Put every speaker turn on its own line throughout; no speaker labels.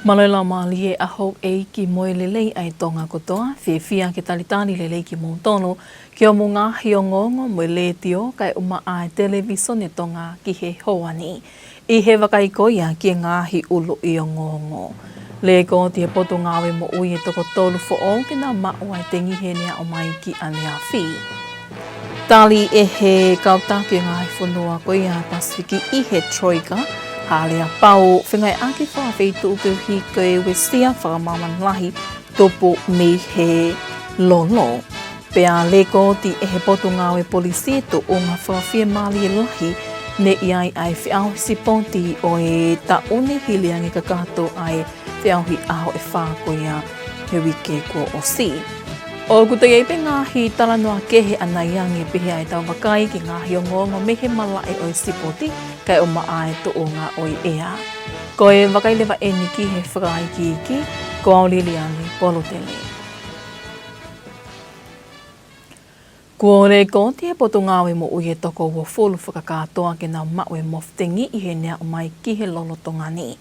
Malala malie a hok e ki moe lelei ai tonga kotoa, whiawhia ke talitani lelei ki montono, ki o munga hio ngongo moe le tio kai uma ai televisone tonga ki he hoani. I he wakaikoia ki ngāhi ulu i o ngongo. Le ko te poto ngawe mo ui e toko tolu fo o ki nā mao ai te ngihe nea o mai ki anea whi. Tali e he kautaki ngāhi whanua koia Pasifiki i he troika, Hālea pau, whingai ake whawhitu upu hi koe wesia whakamaman lahi topo me he lolo. Pea leko ti e he poto ngawe polisi to o ngā whawhia mali lahi ne iai ai whiau siponti o e taone hiliangi kakato ai whiau hi aho e whākoia he wike ko o si. O kuta iei pe ngāhi talanoa kehe ana iangi pehe ai tau wakai ki ngāhi o ngongo mehe malae o e sipoti kai o maae to o ngā oi ea. Ko e wakailewa e niki he whakai ki iki, ko au liliani polotele. Ko re ko te poto ngawe mo ui e toko ua fulu whakakatoa ke nā maue moftengi i he nea o mai ki he lolotonga ni.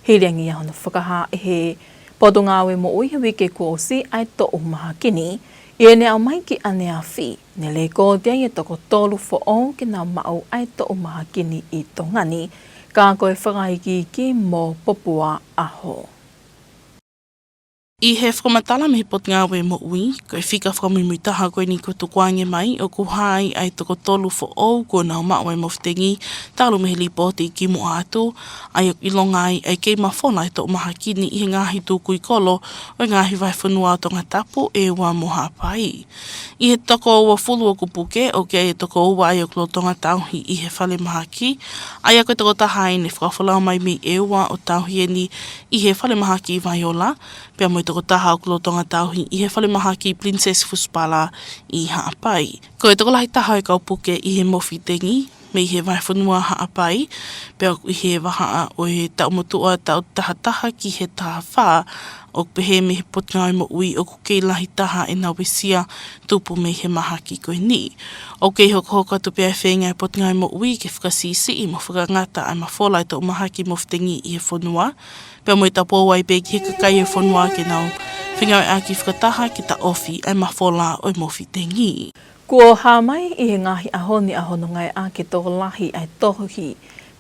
Hiriangi ahona whakaha e he poto ngawe mo ui he wike ko o si ai to o maha kini, i e nea o mai ki anea whi, ne le ko te ai e toko tolu fo o ke nā mau ai to o maha kini i tongani, ka koe whakaiki ki mō popua aho.
I he whakamatala me he pot ngāwe mo ui, koe whika whakamimui taha koe ni ko tukuange mai o ku hai ai toko tolu fo au ko nau mawe mo whtengi, tālu me he lipoti ki mo atu, ai o ilonga ai kei mawhona ai to maha kini i he ngāhi tūkui kolo o ngāhi vai whanua o Tongatapu e ua moha pai. I he toko ua fulu o kupuke o ke e toko ua ai o klo Tongatauhi i he whale maha ki, ai a koe toko taha ai ne whakawhalau mai me e ua o tauhi e ni i he whale maha ki Vaiola, pia mo i toko taha o klo Tongatauhi i he whale maha ki Princess Fuspala i Haapai. Ko e toko lahi taha e kaupuke i he mowhitengi, me i he vai whanua Haapai, pia i he waha o he taumotua tau taha ki he taha wha, o pehe me he potngai mo ui o kukei lahi taha e nau wesia tupu me he maha ki koe ni. O kei hoka tu pia e whenga e potngai mo ui ke whakasisi i mo whakangata ai mawhola i tau maha ki mowhitengi i he whanua, pia mo i tapo ai pe ki he kakai e whanua ke nau whinga e aki whakataha ki ta ofi ai mawhola o i mowhitengi.
Kua hā mai i he ngahi ahoni ahono ngai ake tō lahi ai tohuhi,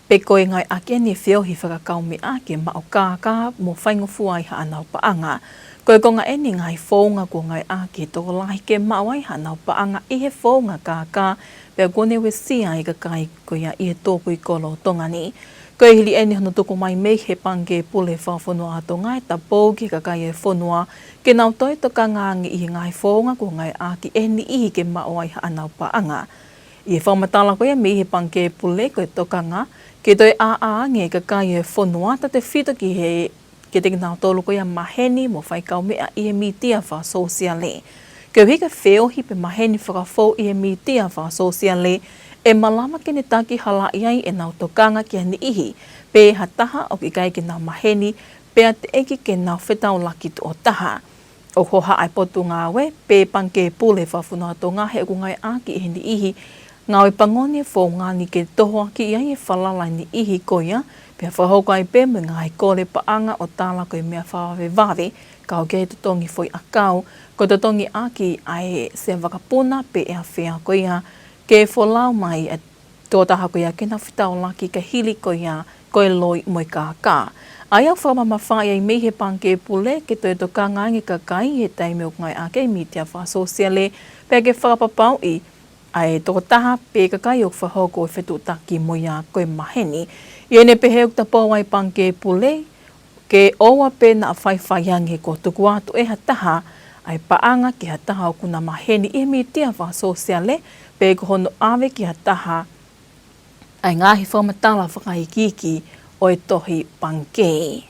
pe koe ngai ake ni whiohi whakakau me ake ma o kāka mo whaingofu ai hanau paanga. Koe konga eni ngai whōnga ko ngai ake tō lahi ke mawai hanau paanga i he whōnga kāka, pia kone we sia i kakai koia i he tōpui kolo tongani. Koe hili eni hono toko mai mei he pange pule whawhanua ato ngai ta pō ki kakai e whanua, ke nau toi toka ngangi i he ngai whōnga ko ngai ake eni ihi ke mawai hanau paanga. I he whamatala koia me he pange pule koe toka ngā, ke toi nge kakai e whanua ta te whito ki he ke te nau tolu koia maheni mo whaikau mea i he mitia wha sosiale. Ke hika whiohi pe maheni whakawhau i he mitia wha sosiale, e malama ke ne taki hala iai e nau tokanga ki ani ihi, pe hataha o ki kai ki nau maheni, pe te eki ke nau whetau laki o taha. O hoha ai potu ngāwe, pe panke pule whawhunua tō ngahe o ngai aki i hini ihi, ngāwe pangoni e whō ngāni ke tohoa ki iai e whalalai ni ihi koia, pe whahoka ai pe me ngai kore paanga o tāla koe mea whawe wawe, kau kei te tongi whoi akau, ko te tongi aki ai se wakapuna pe ea whea koia, ke wholau mai e tō taha koia ke na whitau laki ka hili koia koe loi moi kākā. Ai au whamama whae ai me he panke pule ke toi toka ngangi kakai he taime o ngai ake mitia wha sosiale pe ke whakapapau i ai tō taha pe kakai o whahoko e whetu taki moia koe maheni. I ene pehe o ta pō ai panke pule ke oua pe na whaiwhaiangi ko tuku atu e hataha ai paanga ki hataha o kuna maheni i mitia wha sosiale pe ko hono awe ki hataha ai ngahi whamatala whakaikiki o e tohi panke.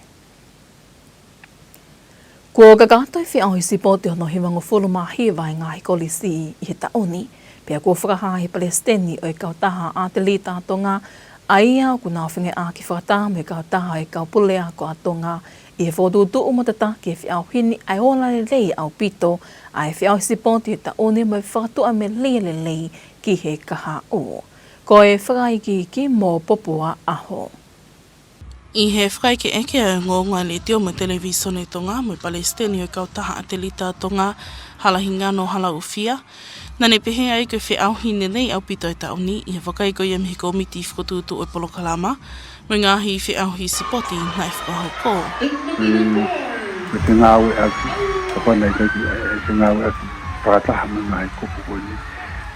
Ko kakatoi whiau i sipote hono he wango whulu mahiwa i ngahi kolisi i he taoni, pia ko whakaha he palesteni o e kautaha a te lita atonga, aia o kuna whinge a ki whakataha me kautaha e kaupulea ko atonga, i he whotutu umatata ki e whiau hini ai ola lelei au pito, ai whiau i sipote he taoni mai whakatua me lelei ki he kaha o. Ko e whakaiki ki mō popua aho.
I he whai ke eke a ngonga le teo mo televisione Tonga mo Palestine o kautaha a te lita Tonga halahinga no hala ufia. Na ne pehe ai ko whi auhi nei au pito e tauni i he whakai ko i mihi komiti whakotūtu o Polokalama mo ngāhi whi auhi sipoti na e whakahoko.
Ko te ngāwe aki, ka whanai kaki te ngāwe aki whakataha mo ngāhi kupu koni.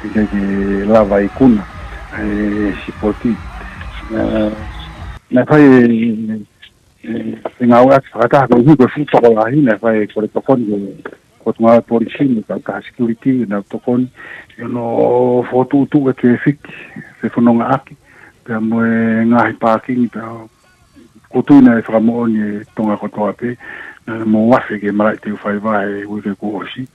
Te kaki lava i kuna sipoti. Nā whai te ngāwe aki whakataha ko hui ko whutoko lahi, nā whai kore tokoni ko te ngā polisi mo ka security nā tokoni. Iono whotuutu e te whiki, te whanonga aki, pia mo e ngāhi parking, pia kutuna e whakamooni e tonga kotoa pe, mo wafe ke marai te uwhai wae uike kuhosi.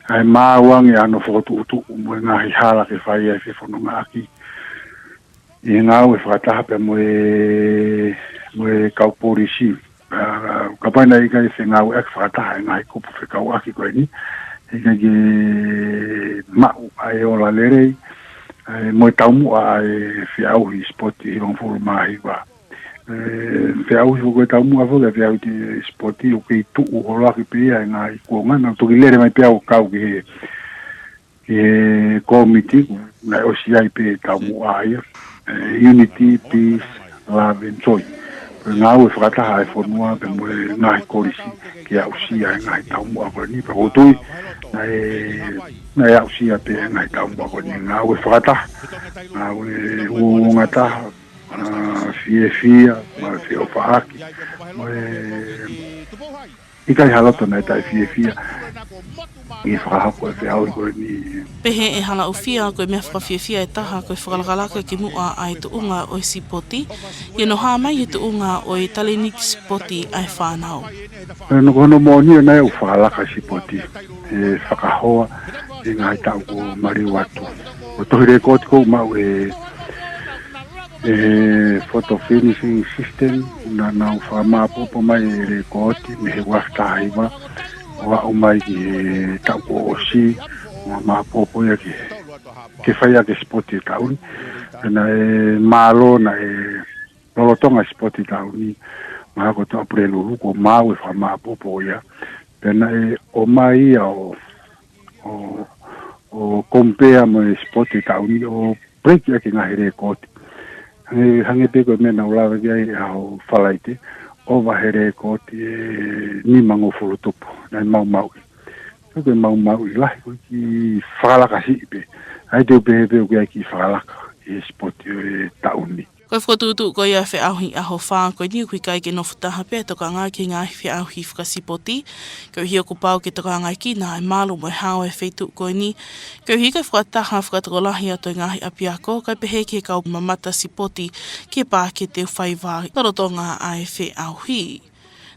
Ai māuangi ano whotuutu mo e ngāhi hala ke whai e te whanonga aki. I ngāu e whakataha pia mo e kau polisi. Ka paina i kai se ngāu e whakataha e ngāhi kupu te kau aki koe ni. I kai ke mau ai ola lerei, mo e taumua ai whiauhi spoti i rongfuru mahi wa. Whiauhi fuko e taumua fuka whiauhi te spoti o kei tuu holaki pia e ngāhi kuongana. Toki lere mai pia o kau ke komiti, nai osi ai pe taumua ai. Unity, peace, love and joy. Ngāu e whakataha e whanua pe mo e ngāhi korisi ki au sia e ngāhi taumua koe ni. Pa kotui, nai au sia pe e ngāhi taumua koe ni. Ngāu e whakataha, ngāu e uongataha, fia, ma fia o whaaki. Mo e ikai haloto nai tai fia. I whakahako e whiau koe ni.
Pehe e hala ufia koe mea whakawhiawhia e taha koe whakalakalaka ki mua ai tu unga o e sipoti. I no hāmai i tu unga o e taleniki sipoti ai whānau.
No kono mōnia nei u whakalaka sipoti. E whakahoa e ngai tau ko mariwatu. O tohi rekoti kou mau e photo finishing system. Na nau whamapopo mai e rekoti me he waftahaiwa. Wa o mai ki tau ko osi. Ma popo ia ke whaia ke spoti tauni. Na e malo na e lolotonga spoti tauni. Ma ko to aprelu ko mau e wha popo ia. Pena e o mai ia o compare mo e spoti tauni o break ia ke ngahi rekoti. Hange peko e mena ulawa kia i au whalaite. O wahe rekoti e ni mango furutupu. Na mau mau ki. Ko mau i lahi ko ki whakalaka si ipe. Ai te upe o kia ki whakalaka e spoti e tauni.
Koe whakotūtu koe a whiauhi aho whā, koe niu kui kai ke nofutaha pia toka ngā ki ngā whiauhi whakasipoti. Koe hio ku pau ki toka ngā ki nā e mālo mo e hao e wheitu koe ni. Koe hi kai whakataha whakatokolahi ato ngāhi apiako, kai pehe ke kau mamata sipoti ki pā ke te whaiwā. Torotonga ai whiauhi.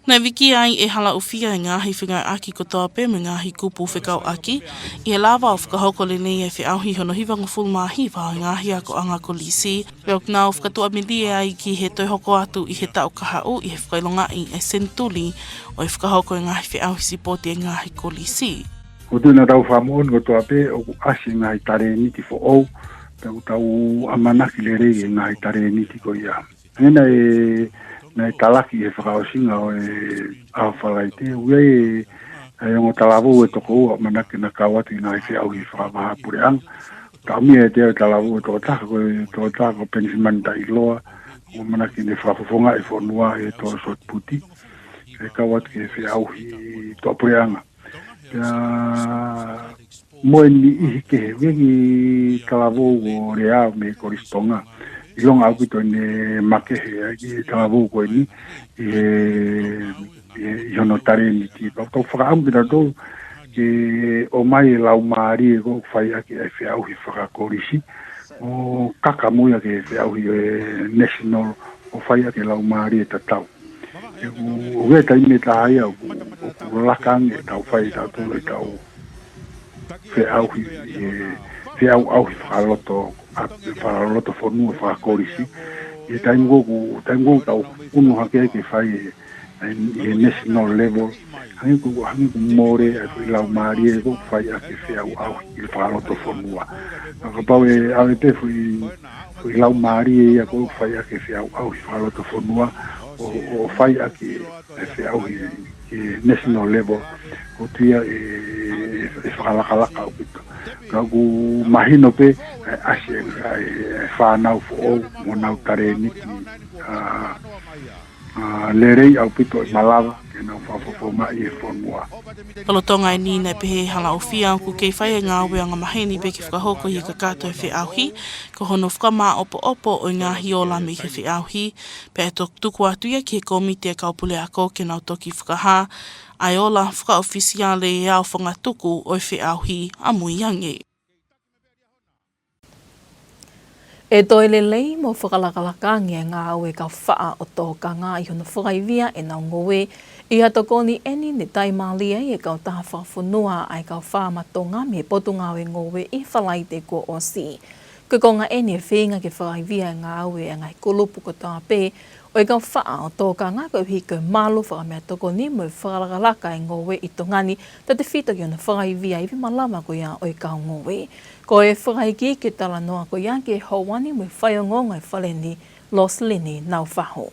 Nai wiki ai e hala ufia e ngāhi whingai aki kotoa pe me ngāhi kupu whikau aki. I e lava o whakahoko le nei e whiauhi hono hiwanga fulmahi wha ngāhi ako anga ko lisi. Peok nā o whakatua milie ai ki he toi hoko atu i he tau kahau i he whakailonga i e sentuli o e whakahoko e ngāhi whiauhi sipoti e ngāhi ko lisi.
Ko tūna tau whamoon kotoa pe o asi ngāhi tare niti fo au. Tau amanaki le rei e ngāhi tare niti ko ia. Ngena nei talaki e whakaosinga o e awhalaite. Uei e ongo talavu e toko ua manake na kawatu i nai whiauhi whakamaha pureang. Taumi e teo talavu e toko tako pensimanta i loa. O manake ne whakafofonga e whanua e tō sot puti. E kawatu e whiauhi tō pureanga. Moe ni ihi ke he wengi talavu o rea me koristonga. I longa au kito ne makehe ki talavu koe ni i hono tare ni ti. Tau whakaamu kita tō ke o mai lau maari e ko whai ake e whiauhi whakakorisi. O kakamui ake e whiauhi e national o whai ake lau maari e tatau. O ue ta ime ta haia o lakang e tau whai tau tō e tau whiauhi whiauhi whakaloto whakaloto whanua whakakorisi. E taingoku tau unu hake ke whai e national level. Hangi ku more e i lau maari e ko whai ake whiauhi i whakaloto whanua. Ka pau e awe te fui lau maari e ko whai ake whiauhi whakaloto whanua. o fai aki e au i national level o tia e whakalaka o pito. Ka ku mahino pe ase e whanau fo o mo nau tare niki lerei au pito i malawa ke nau whawhawhau mai e whanua.
Palotonga e nina pehe hala o fia ku kei whai ngā weanga maheni pe ki whakahoko i ka kato e whiauhi, ko hono whakama opo o ngā hiola me ke whiauhi, pe e tuku atu ia ki he komite e kaupule ako ke nau toki whakaha, ai ola whakaofisiale e au whangatuku o whiauhi a muiange.
E toile lei mo whakalakalakanga ngā au e ka whaa o tō ka ngā i hono whakaivia e nau ngoe i hatokoni eni ne taimalia e kau taha whawhunua ai kau whāmatonga me potunga e ngoe i whalai te ko o si. Ko konga eni e whenga ke whakaivia ngā au e ngai kulupu ko tā pē o e kau whaa o tō ka ngā kau hiko malu whakamea tokoni mo i whakalakalaka e ngoe i tongani ta te whita ki hono whakaivia i malama ko ia o e kau ngoe. Ko e whakaiki ke tala noa ko ia ke hauani mo i whaiongonga i whaleni Los Lini nau whaho.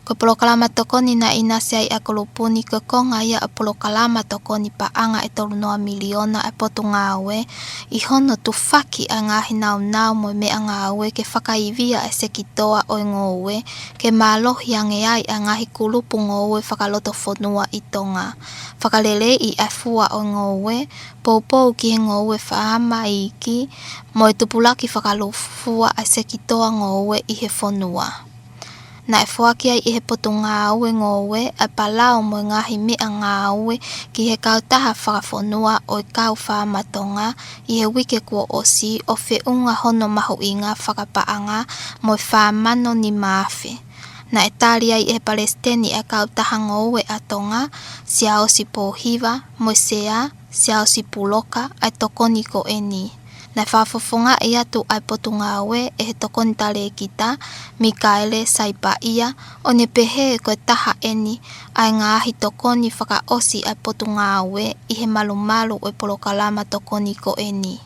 Ko polokalama tokoni na ina siai a kolopuni ko konga ia a polokalama tokoni pa anga e tolu noa miliona e potu ngā aue i hono tu whaki a ngahi nau mo me a ngā aue ke whakaivia e sekitoa o ngoue ke mālohi a ngeai a ngahi kulupu ngoue whakaloto whonua i Tonga. Whakalele i a fua o ngoue, poupou ki he ngoue whaama iki mo e tupulaki whakalofua a sekitoa ngoue i he whonua. Na e whakia i he potu ngā aue ngoue, a palao mo ngahi me a ngā aue ki he kautaha whakawhonua o i kau whāmatonga i he wike kua osi o whiunga hono mahu i ngā whakapaanga mo i whāmano ni māwhi. Na e tāria i he Palestini a kautaha ngoue a Tonga, sia osi pōhiva, mo sea, sia osi puloka, a tokoni ko eni. Na whawhawhunga i atu ai potu ngāwe e he tokoni tale kita, Mikaele saipa ia, o ne pehe koe taha eni, ai ngāhi tokoni whakaosi ai potu ngāwe i he malu o polokalama tokoni ko eni.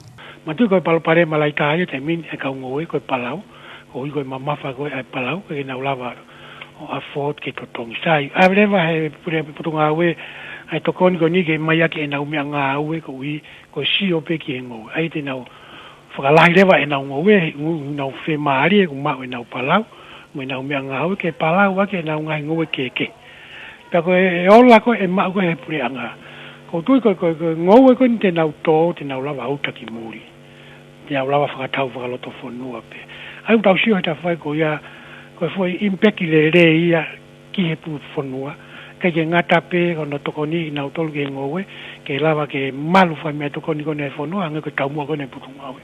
Matu koe palopare malai tāia te min e kau ngoe koe palau, ko i koe mamafa koe ai palau, koe nau lava o a fort ke totongi sai. Ai lewa he pure potu ngāwe, ai tokoni ko nike mai ake e nau mea ngāwe ko i ko si o pe ki he ngoe. Ai te nau whakalahi rewa e nau ngoe, nau whe maari e ku mau e nau palau, mo e nau mea ngāwe ke palau ake e nau ngai ngoe ke. Pea koe e ola koe e mau koe he pure anga. Ko tui koe ngoe koe ni te nau tō, te nau lava auta ki muri. Te nau lava whakatau whakaloto whonua pe. Ai utau sio he ta whai ko ia, koe fwoi impeki le re ia ki he pu whonua. Kei ke ngata pe kono tokoni nau tolu ke ngoe, ke lava ke malu whai mea tokoni kone e whonua, hange koe taumua kone putu ngawe.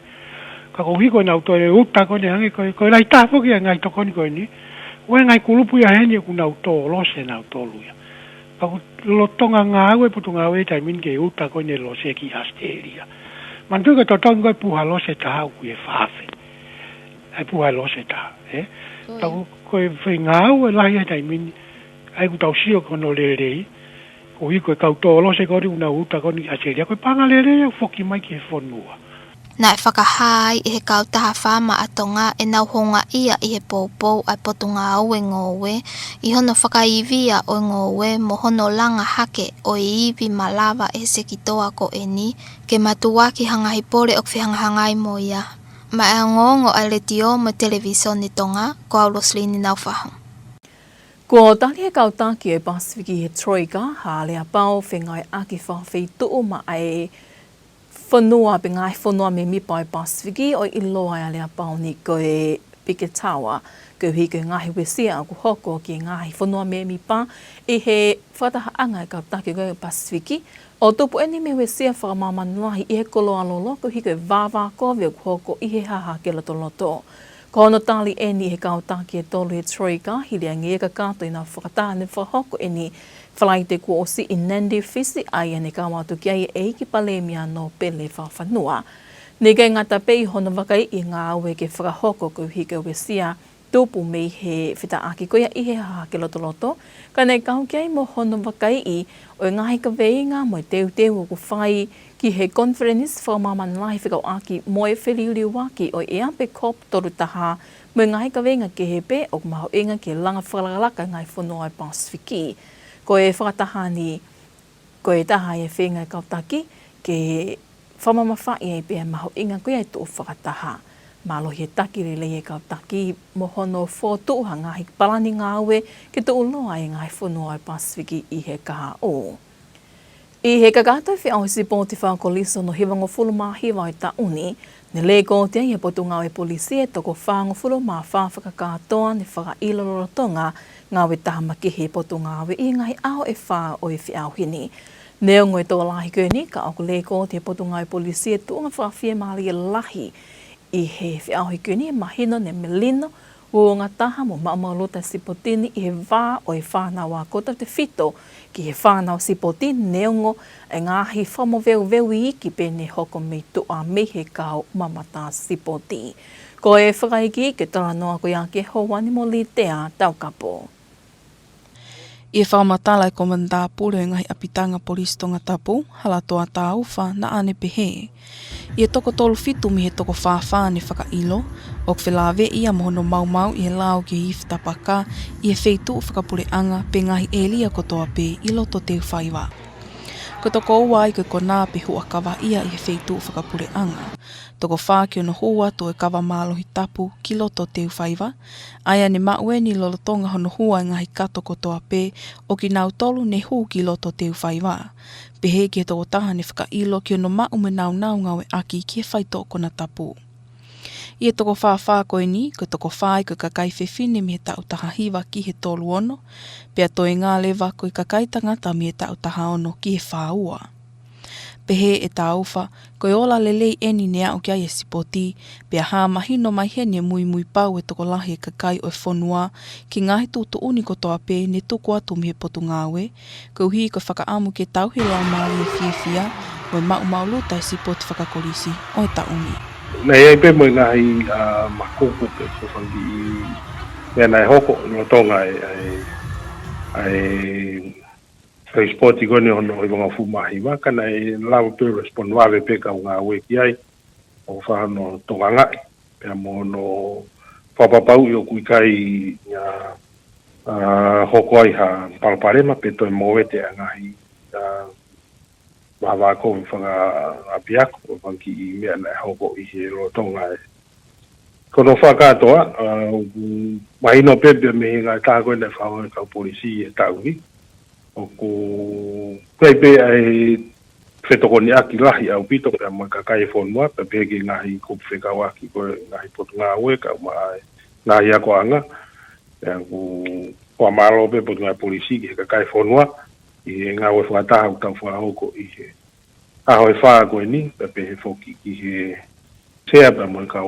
Ka ko hiko nau tō e uta kone hange koe lai tāpo ki a ngai tokoni koe ni, ue ngai kulupu ia heni e ku nau tō lose nau tolu ia. Ka ko lotonga ngāwe putu ngawe tai min ke uta kone lose ki Australia. Mantu ka totongi koe puha lose taha ku e whaafe. Ai puha lose taha, eh? Ka koe whi ngāwe lahi e tai min, ai ku tau sio kono le rei, ko hiko e kau tō lose kore una uta kone Australia, koe panga le rei au whoki mai ki e whonua.
Na e whakahai i he kautaha whama a Tonga e nau honga ia i he pōpou ai potu ngā au e ngowe, i hono whakaivia o ngowe mo hono langa hake o i iwi malawa e sekitoa ko eni, ke matuaki hangahi pore o whihangahangai mo ia. Ma e ngongo ai letio mo televisioni Tonga, ko au Roslini nau whahu.
Ko tali e kautaki e Pasifiki he Troika, ha lea pau whengai aki whawhi tuu ma ai whanua pe ngai whanua me mipa e Pasifiki o i loa ai lea pau ni koe Piketawa, koe hi koe ngahi wesia a ku hoko ki ngahi whanua me mipa i he whataha anga e kautaki koe Pasifiki, o tupu eni me wesia whakamamanulahi i he kolo alolo koe hi koe vāvā kowe ku hoko i he haha ke loto. Ko ono tali eni he kautaki e tolu he Troika, hili a ngieka kato i nga whakatane whahoko eni whalai te kua osi i Nandi Fisi ai ane ka watu ki ai e ki palemia no pele whawhanua. Nega ngata pei hono wakai i ngā aue ke whakahoko ko hike wesia tupu mei he whita aki koia i he haha ke loto, ka nei kau ki ai mo hono wakai i o ngahi ka veinga mo teu ku whai ki he conference whamaman lai whikau aki moe whiriuri waki o e ampe kop toru taha me ngai ka venga ke he pe o maho inga ke langa whakalaka ngai whanua i Pasifiki. Ko e whakatahani, ko e taha e whenga kautaki ke whamamawhai e pe maho inga koe ai tō whakataha. Malo he takiri le e kautaki mohono whotuha ngahi palani ngāwe ke tō uloa e ngai whanua i Pasifiki i he kaha o. I he kakatai whiau si pōti whakoliso no hewango fulu mahiwa i tauni, ne le kōtia i he potu ngāwe polisi e toko whango fulu mā whawhakakatoa ne whakailororo tonga ngāwe tahama ki he potu ngāwe i ngahi ao e whā o e whiau hini. Neo ngoi tō lahi koeni ka oku le kōtia potu ngāwe polisi e tuunga whawhia maali e lahi i he whiau hi koeni e mahino ne melino o ngā taha mo maamaulota sipotini i he wā o e whānau a kota te whito ki he whānau sipotini neongo e ngāhi whamoweu veu i ki pene hoko me toa me he kau mamata sipoti. Ko e whakaiki ke tala noa ko ia ke houani mo li tea taukapo.
I e whamatala e komanda pūre ngahi apitanga polisi Tongatapu, halatoa tā uwha na ane pehe. I e toko tolu fitu mi he toko whāwha ne whakailo, o kwhilawe ia mohono maumau i he lao ki hifitapaka i he wheitu whakapure anga pe ngahi e lia kotoa pe i loto te whaiwa. Ko toko ua i ko nā pe hua kawa ia i he wheitu whakapure anga. Toko whā ki ono hua to e kawa mālohi tapu ki loto te whaiwa, aia ne maue ni lolotonga hono hua i ngahi kato kotoa pe o ki nau tolu ne hu ki loto te whaiwa. Pehe ki he toko taha ne whakailo ki ono mau me nau ngawe aki ki he whaito kona tapu. I e toko whā koe ni, ko toko whā i ko kakai whewhine mi he tau taha hiwa ki he tolu ono, pea toi ngā lewa ko i kakai tangata mi he tau taha ono ki he whā ua. Pehe e tā uwha, ko i ola lelei eni nea o kia i e sipoti, pea hā mahino mai hene mui pau e toko lahi e kakai o e whonua, ki ngahi tūtu uni kotoa pe ne tuku atu mi he potu ngāwe, ko uhi ko whakaamu ke tauhi lau maari e whiawhia, o e mauluta e sipoti whakakolisi o e tauni.
Nei ai pe mo ngahi makupu pe whangi i mea nai hoko no tonga ai sporti goni hono i wanga fumahi waka nei lawa pe respond wawe pe ka ngā weki ai o whahano tonga ngai pea mo no whapapau i o kuikai hoko ai ha palparema pe toi mowete a ngahi Mawa ko whanga apiako o whanki i mea nei hoko i he rotonga e. Kono whakatoa, mahino pepe me he ngai tākoe nei whaonga kau polisi e taungi. O ko pepe ai whetoko ni aki lahi au pito pia mai kakai whonua, pe peke ngahi kupu whekau aki koe ngahi potu ngā ue, kau mai ngahi ako anga. Pea kua malo pe potu ngai polisi ki he kakai whonua, i he ngā ue whakataha u tau whahoko i he aho e whaa koe ni, pepe he whoki ki he sea pa mai kau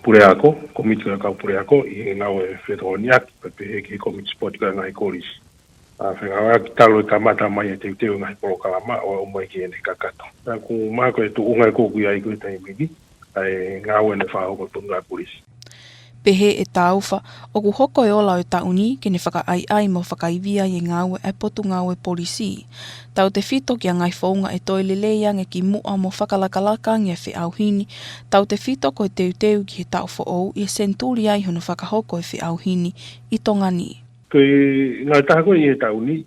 pure ako, komiti ka kau pure ako, i he ngā ue whetoko ni aki, pepe he ki komiti sport ka ngai korisi. Whenga aki talo i kamata mai e teu ngahi polo kalama o umai ki ene kakato. Nā ku mako e tu ungai kōku i ai koe tai miki, ai ngā ue ne whahoko tu ngai polisi.
Pehe e tāuwha, o ku hoko e ola o tauni ke ne whakaai mo whakaivia i ngāwe e potu ngāwe polisi. Tau te whito ki a ngai whaunga e toi lelea nge ki mua mo whakalakalaka nge whi auhini, tau te whito ko e teu ki he tau whaou i e senturi ai hono whakahoko e whi auhini i tongani.
Koe ngā taha koe i he tauni,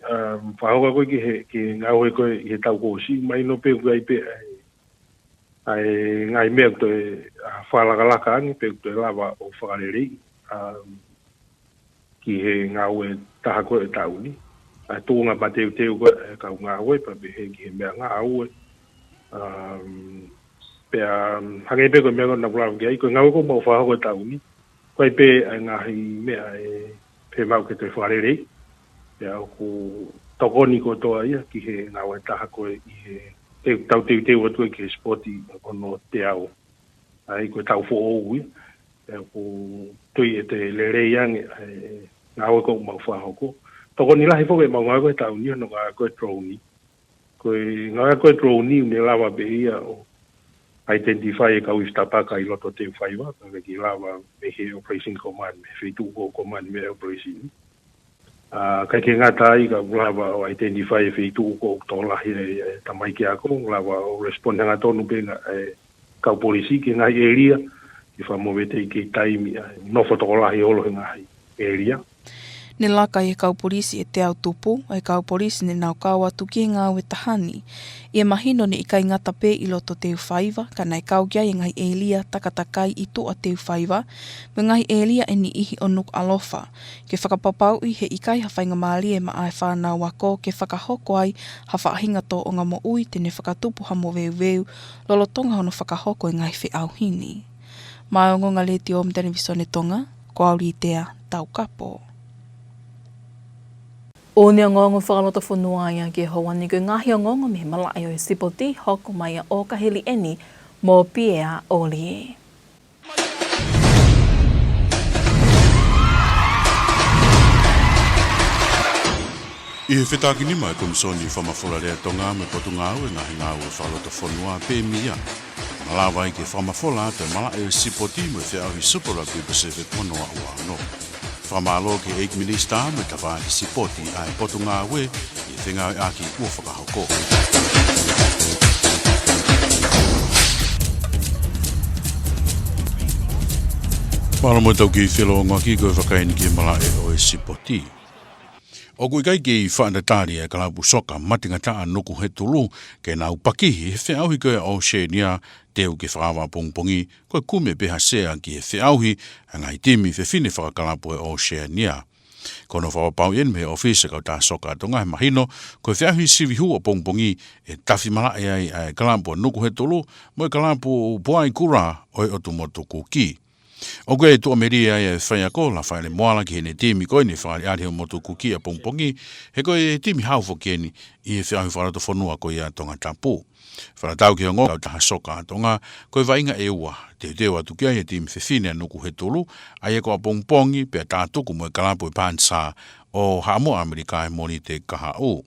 whahoka koe ki ngāwe koe i he tau kōsi, mai no pe ai pe ai ngai mea koe whalakalaka angi, pe koe lava o whakarerei, ki he ngāwe taha koe e tauni. Tōnga pa teu koe e kau ngāwe, pa pe he ki he mea ngā aue. Pea hangei pe koe mea koe na pulawa ki ai, koe ngāwe koe mau whahoka e tauni, koe pe ai ngahi mea e pe mau ke te whakarerei, pea ku tokoni ko toa ia ki he ngāwe taha koe i he tau atu e ki he sporti ono te au. Ai koe tau fo ou ia, pea ku tui e te lerei ange ngāwe ko mau whahoko. Tokoni lahi fo ke mau ngā koe tau ni no ngā koe troni. Koe ngā koe troni ne lawa be ia o identify e kau istapaka i loto te whaiwa, ka ki lawa me he operation command, me whitu ko command me operation. Kai ke ngata I ka lava o identify fi tu ko to la hi tamai ki ako lava o respond nga tonu pe nga ka polisi ki nga area I fa mo vete ki time no foto la hi olo nga area
Ne laka I kau polisi te au tupu, ai kau polisi ne nau kau atu ki ngā we tahani. Ia mahino ne ikai ngata pē I loto teu whaiva, ka nei kau kia ngai elia takatakai I tua teu whaiva, me ngai elia e ni ihi o Nuku'alofa. Ke whakapapau I he ikai hawhainga maali e maa e whanau wako ke whakahoko ai ha whaahinga tō o ngā mo ui tene whakatupu hamo veu lolo Tonga hono whakahoko ngai whi au hini. Mai o ngonga le te o mtelevisone Tonga, ko auri tea tau kapo.
O nea ngongo whakalota whanua ia ke hawani ko ngahi o ngongo me malai o sipoti hoko mai o kahili eni mō piea olie.
I he whetaki ni mai komisoni whamawhora rea Tonga me potungau e ngahi ngau e whalota whanua pē mia. Malawa I ke whamawhora te malai o sipoti me whiahi Super Rugby Pacific wanoa ua no. Whamalo ke 8 minista me tawha I sipoti ai potunga we I whenga e aki ua whakahoko. Whala mo tau ki whilo ngaki koe whakaini ki mala e o e sipoti. O kui kai ki whaandatari e kalapu soka matinga taa nuku he tulu ke nau pakihi he whiauhi koe o Shenia teu ke whaawa pongpongi koe kume peha sea ki he whiauhi a ngai timi whine whakakalapu e o Shenia. Kono whawapau en me ofisa kau tā soka atonga he mahino koe whiauhi sivi hua pongpongi e tawhi mala e ai a kalapu nuku he tulu mo e kalapu puai kura o e otumotu kuki. O koe tu ameria e whaiako la whaile moala ki hene timi koe ni whaile ariho motu kuki a pongpongi he koe timi haufo kieni I he whiahi wharato whanua koe a Tongatapu. Wharatau ki hongo kau taha soka atonga koe wainga e ua teo atu kia he timi whine nuku he tulu a e koa pongpongi pe tātuku mo e kalapu e pānsa o hamo Amerika e moni te kaha o.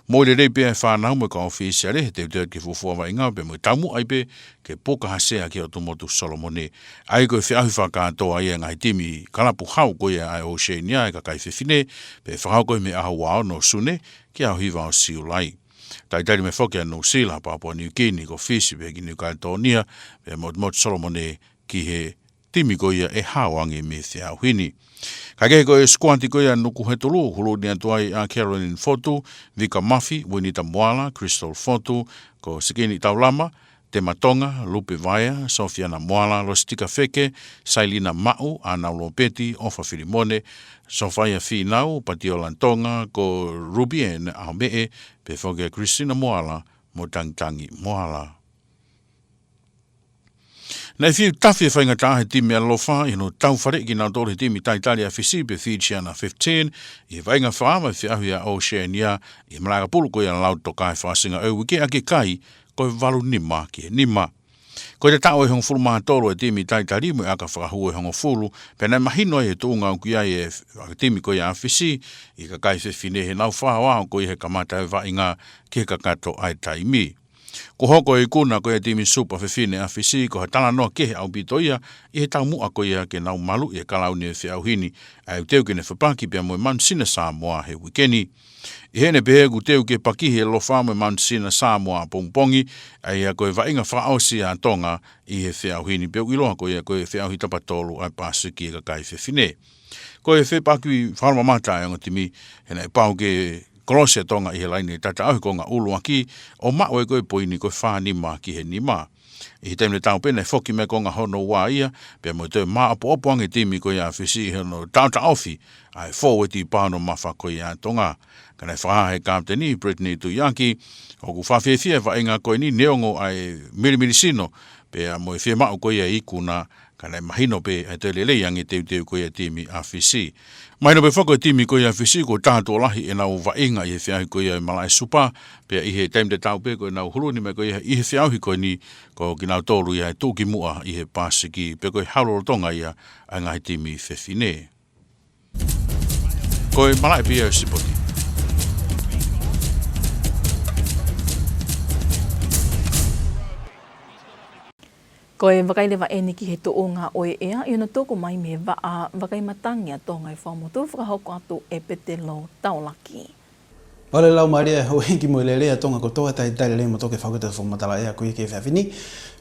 Mo le rei pia e whanau mo ka ofisiare he teo ki fufua wainga pe mo tamu ai pe ke poka hasea ki o tumotu Solomone. Ai koe whiahi whakatoa I ngai timi kalapu hau koe ai o Shenia e ka kai whine pe whakau koe me aha wao no sune ki au hiva o siulai. Taitari me whoke a no sila Papua New Guinea ko whisi pe ki New Caledonia pe mo Solomone ki he timi koe e hawangi me whiau hini. Ka kei koe skuanti koe a nuku he tulu, hulu ni atuai a Caroline Fotu, Vika Mafi, Winita Moala, Crystal Fotu, ko Sikini Taulama, Tema Tonga, Lupe Vaia, Sofiana Moala, Lostika Feke, Sailina Mau, Ana Lopeti, Ofa Filimone, Sofia Finau, Patiola Tonga, ko Rubien Ahmee, pe foke Christina Moala, Motangi Moala. Nei fiu tafi e whainga tāhe timi alofa, I no tau whare ki nau tōre timi taitari a whisi pe Fijiana 15, I wainga whaama I whiahui a Oceania, I maraga pulu koe a lau toka e whaasinga au wike ake kai, koe walu nima ki e nima. Koe te tau e hongo fulu maha toro e timi taitari mo e aka whakahua e hongo fulu, pe nei mahino e tūnga au ki ai e timi koe a whisi, I ka kai whine he nau whaawao koe he kamata e wainga ke kakato ai taimi. Ko hoko e kuna koe timi supa whine a whisi ko ha tala noa kehe au bitoia I he tau mua koe ke nau malu I e kalau ni e whiau hini ai teu ke ne whapaki pia mo e Mansina Samoa he wikeni. I hene pehe ku teu ke pakihi e lofa mo e Mansina Samoa pongpongi ai a koe wainga whaosi a Tonga I he whiau hini pia iloha koe koe whiau hi tapatolu ai pasiki e ka kai whine. Koe whepaki whalma mata e ngotimi hena e pau ke Kolosia Tonga I he laini tata auhi ko ngā ulu aki o mao e koe poini koe whanima ki he nima. I he taimne tau pene whoki me ko ngā hono wā ia, pia mo te maa opo ange timi koe a whisi he no tauta awhi, ai fōweti pāno mawha koe a Tonga. Kanei whaha he kapteni Brittany Tuyaki, o ku whawhiawhia wa inga koe ni neongo ai mirimiri sino, pia mo e whia mao koe a ikuna, kanei mahino pe e te lelei ange teu koe a timi a whisi. Mahino pe whako timi koe a whisi ko tātua lahi e nau wainga I he whiahi koe a malai supa, pia I he taim te tau pe koe nau huruni me koe I he whiahi koe ni ko ki nau tōru I he tūki mua I he pāsiki, pe koe hauroro tonga ia a ngai timi whine. Koe malai pia sipoti.
Ko e wakai lewa e niki he to o ngā oe ea, i ona tōku mai me wakai matangia tō ngai whamotu, whakahoko atu e petelo taulaki.
Ole lau maria ho hiki mo le lea tonga kotoa tai tai le mo toke whakota whamatala ea koe ke whiawhini.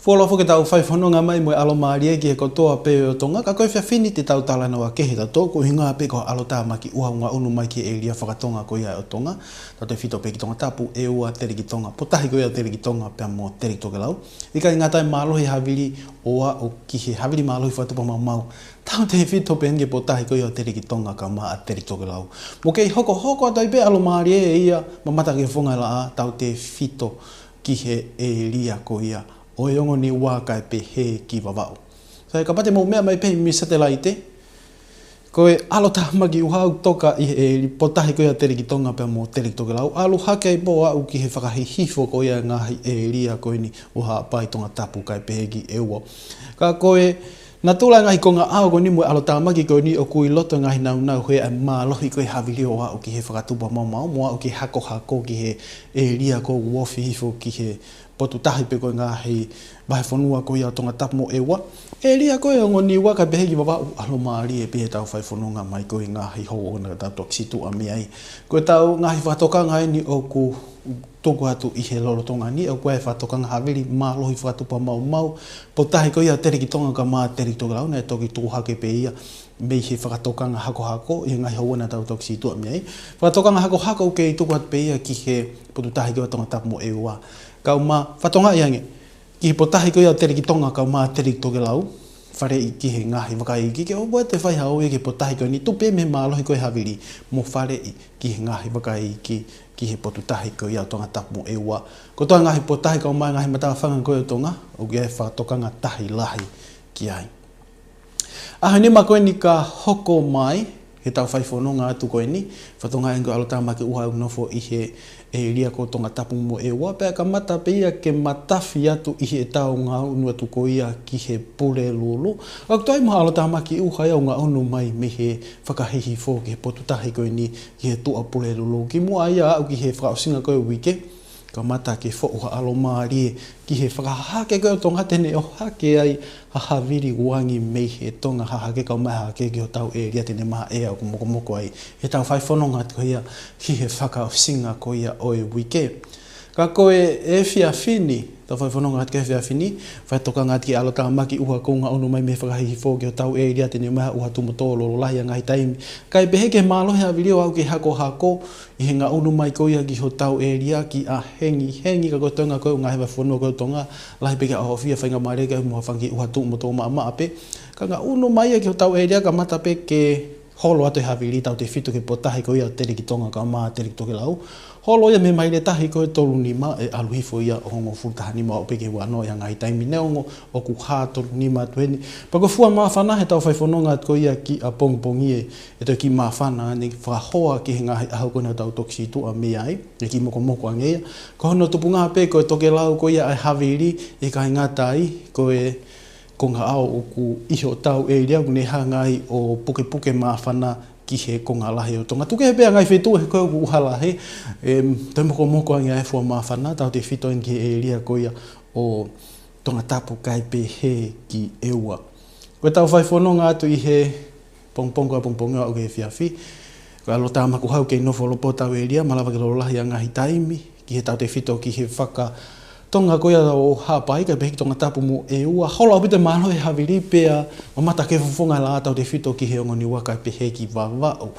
Fuolo whuke tau whaiwhanonga mai mo alo maria ki he kotoa pe o tonga. Ka koe whiawhini te tau talana wa kehe ta tōku hinga pe ko alo tā maki uha unga unu mai ki e lia whakatonga koe o tonga. Ta te whito pe ki Tongatapu e ua tere ki tonga. Potahi koe tere ki tonga pe mo tere ki toke lau. Ika i ngā tai mālohi haviri oa o ki he haviri mālohi whatupa mau. Tau te whito pe nge potahi koe o tere ki tonga ka maa tere ki toke lau. Mo kei hoko atai pe alo maria e ia mamata ke whonga la a tau te whito ki he e lia ko ia. O e ongo ni wākai pe he ki wawao. Sai ka pate mo mea mai pe mi satellite. Ko e alo tamaki uhau toka i e potahi ko ia tere ki tonga pe mo tere ki toke lau. Alu hake po au ki he whakahihifo ko ia ngahi e lia ko ni uha pai Tongatapu kai pe he ki e ua. Ka ko e na tula ngai ko ngā ao ko ni mo alo tamaki ko ni o kui loto ngai nau hoi a mālohi ko e havili o au ki he whakatupa mau mo au ki hako ki he e lia ko uofi hifo ki he potu tahi pe koe ngā hei wahe whanua ko ia Tongatapu mo ewa. E lia koe o ngoni waka pehe ki wawa alo maari e pehe tau whai whanunga mai koe ngā hei hou o nga tau toksitu a mea i. Koe tau ngā hei whatokanga e ni o ku tōku atu i he lorotonga ni o koe whatokanga haveri mālohi whatupa mau. Po tahi ko ia tere ki tonga ka maa tere ki toka lau nei toki tūhake pe ia. Mei he whakatokanga hako i ngai hau ana tau toksitu a mea i. Whakatokanga hako ke i tōku atu pe ia ki he potu tahi ko Tongatapu mo ewa. Kau mā whatonga i ange, ki he potahi ko ia tere ki tonga kau mā tere ki toke lau, whare i ki he ngahi wakai ki ke oboe te whai hau e ke potahi ko ni tupe me mālohi koe haviri mo whare i ki he ngahi wakai ki he potutahi ko ia Tongatapu mo ewa. Ko toa ngahi potahi kau mai ngahi matawa whanga koe o tonga, o ki e whakatokanga tahi lahi ki ai. Aha nema koe ni ka hoko mai, he tau whaiwhanonga atu koe ni, whatonga engo alo tāmaki uha unofo i he e lia ko Tongatapu mo ewa, pēr ka mata pe ia ke matafi atu i he tau ngā unu atu ko ia ki he pure lulu. Ak toi maha alo tāmaki uha ia ngā unu mai me he whakahihi fō ki he potutahi koe ni ki he tua pure lulu. Ki mua ia au ki he whakaosinga koe wike, ka mata ke whauha alo maari ki he whakahake koe o tonga tene o hake ai hahaviri wangi mei he tonga hahake kau mai hake ki o tau e ria tene maha e au kumoko ai. He tau whaiwhanonga ko ia ki he whakaosinga ko ia o e wike. Ka koe e whiawhini, tau whaiwhanonga atu ke whiawhini, whaitokanga atu ki alo tāmaki uha ko ngā unu mai me whakahihi fō ki o tau e ria tene maha uha tumoto lolo lahi a ngahi taimi. Kai pehe ke mālohe a video au ki hako i he ngā unu mai ko ia ki ho tau e ria ki a hengi ka koe tonga koe ngahi whaiwhanua koe tonga lahi peke a hofia whainga maare ke mua whangi uha tumoto maa ape. Ka ngā unu mai ki ho tau e ria ka mata pe ke holo atu e haviri tau te whitu ke potahi ko ia tere ki tonga ka maa tere ki toke lau. Holo ia me mai le tahi koe tolu ni ma e aluhifo ia o hongo fultaha ni ma o peke wano ia ngai taimi neongo o ku hā tolu ni ma tueni. Pako fua maa whana he tau whaiwhanonga at ko ia ki a pongpongi e tau ki maa whana ni whahoa ki he ngahi ahau kona tau toksitu a mea ai e ki moko angea. Ko hono tupu ngā pe koe toke lau ko ia ai haviri e kai ngatai koe ko ngā ao o ku iho tau e ria kune hangai o puke maa whana ki he konga lahi o tonga. Tuke he pēr ngai whetu he koe uha lahi. Tau moko angia e fua maa whana, tau te whito en ki e ria koia o Tongatapu kai pe he ki eua. Koe tau whaiwhanonga atu i he pongponga o ke whiawhi. Koe alo tāmaku hau kei nofo lopo tau e ria, malawa ke lolo lahi a ngahi taimi, ki he tau te whito ki he whaka tonga koia o hapai kai pehi Tongatapu mo e ua. Hola opite malo e haviri pea mamata ke fufunga la tau te whito ki he ongoni waka pehe ki wawao.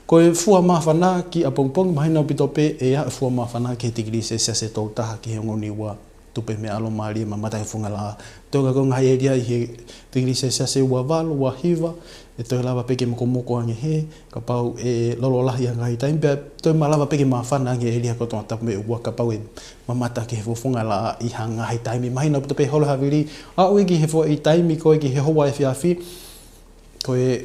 Koe fua mawhana ki a pongpong mahina opito pe e a fua mawhana ki he tigiri se tau taha ki he ongoni wa tupe me alo maari mamata ke funga la. Toga ko ngai eria i he tigiri se ua walo, ua hiva, e toi lava peke moko ange he, ka pau e lolo lahi a ngai taimi, pea toi malawa peke mawhana ange eria ko Tongatapu me ua, ka pau e mamata ke he fufunga la i ha ngai taimi. Mahina opito pe holo haviri, au e ki he fua i taimi, koe ki he hoa e whiawhi, koe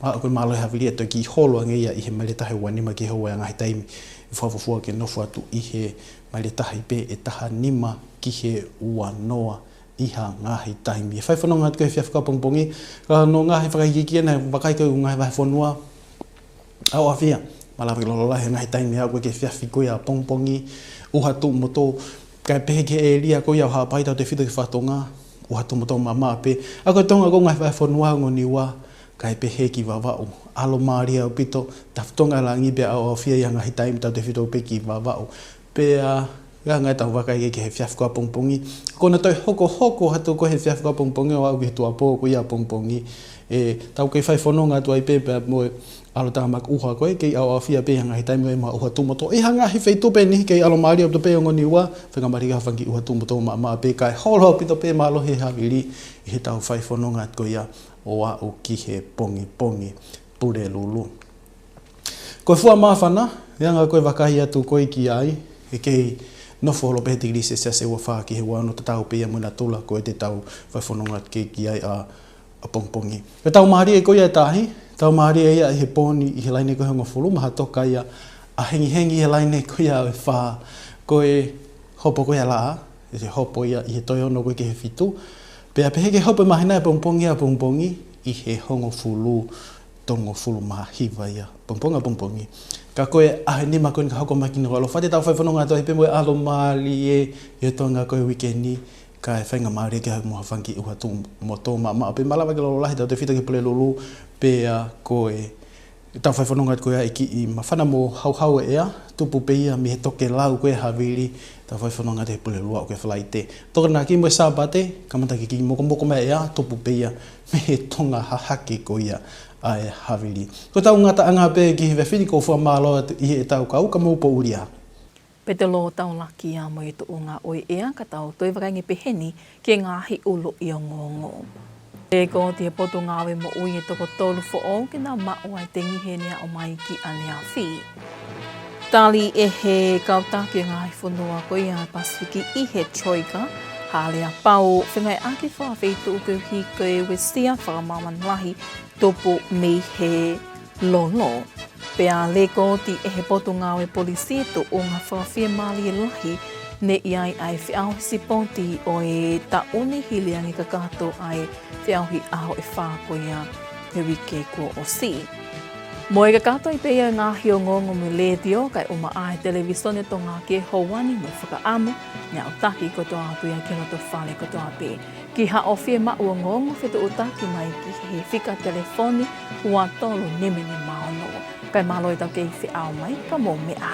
koe malo e haviri e toi ki holo ange ia i he mailetahi wanima ki he hoa e ngai taimi, i fuafufua ke nofo atu i he mailetahi pe e taha nima ki he ua noa iha ngahi taimi. E whaiwhanonga atu koe whiawhika pongpongi, ka no ngahi whakaikikia nei wakai koe ngahi whaiwhanua au awhia. Malawa ke lolo lahi ngahi taimi au koe ke whiawhi koe a pongpongi, uha tu moto, kai pehe ke e lia koe au hapai tau te whito ke whatonga, o hatu mo tō mama pe. A koe tonga ko ngai whai whanua ngoni wā, kai pe heki wawau. Alo Maria o pito, taftonga langi pe au fia i ngahi taimi tau te whito peki wawau. Pe ga ngai tau wakai ke he fiaf kua pongpongi. Kona toi hoko hatu ko he fiaf kua pongpongi o au ki tua pō ko ia pongpongi. Tau kei whai whanonga tu ai pepe mo alo tanga mak uha koe, kei au awhia pe hanga hi taimi ma uha tumoto. Hanga hi whai tupe ni, kei alo Maria o to pe o ngoni ua, whenga marika whangi uha tumoto ma pe kai holo pito pe ma alohe hawiri, i he tau whai whanonga ko ia o a o ki he pongi pure lulu. Koe fua mawhana, hanga koe wakahi atu koe ki ai, kei nofo holo pehe tigri se se ua wha ki he wano te tau pia muna tula koe te tau whai whanonga ki ai a pongpongi. Ke tau Maria koe ia tahi, tau Maria ia i he pōni i he laine koe hongo whulu, maha toka ia a hengi he laine koe ia e wha koe hopo koe a laa, e te hopo ia i he toi ono koe ke he fitu, pea pehe ke hopo mahina e pongpongi a pongpongi i he hongo whulu, tongo whulu maha hiwa ia, pongpongi. Ka koe ahe nima koe ka hoko maki Nuku'alofa, te tau whai whanonga tohi pe moe alo Mali e tonga koe wikendi, ka e whainga Māori ke hau moha whanki uha tū mo tō maa pe malawa ke lolo lahi tau te whita ke pule lulu pea koe tau whai whanonga koe ai ki i mawhana mo hau ea tupu pe ia mi he toke lau koe hawiri tau whai whanonga te pule lua o ke whalaite toka nā ki moe sāpate kamata ki moko mea ea tupu pe ia me he tonga hahake ko ia ai hawiri ko tau ngata anga pe ki he whini ko wha māloa i he tau kau ka maupo uria.
Pe te lo tau laki a mo i tu o ngā oi ea ka tau toi wakangi peheni ke ngāhi ulo i o ngongo. E ko te poto ngāwe mo ui e toko tolu fo o ke nā mao ai te ngihenia o mai ki anea whi. Tali e he kautaki ngāhi whanua ko i a Pasifiki i he troika, hālea pau whengai ake whawhitu uku hi koe westia whakamaman lahi topo me he lolo. Pea leko ti e he poto ngāwe polisi to o ngā whawhia mali e lahi ne iai ai whiau sipoti o e taone hiliangi ka kato ai whiauhi aho e whākoia he wike ko o si. Mo e ka kato i peia ngā hio ngongo me le tio kai o maa he televisione to ngā ke houani mo whakaamu ngā utaki ko toa atu ia kino to whale ko toa pe. Ki ha o whie ma ua ngongo whetu utaki mai ki he whika telefoni ua tolo nemene maono. Kai maloi tau kei whiau mai ka mō mea.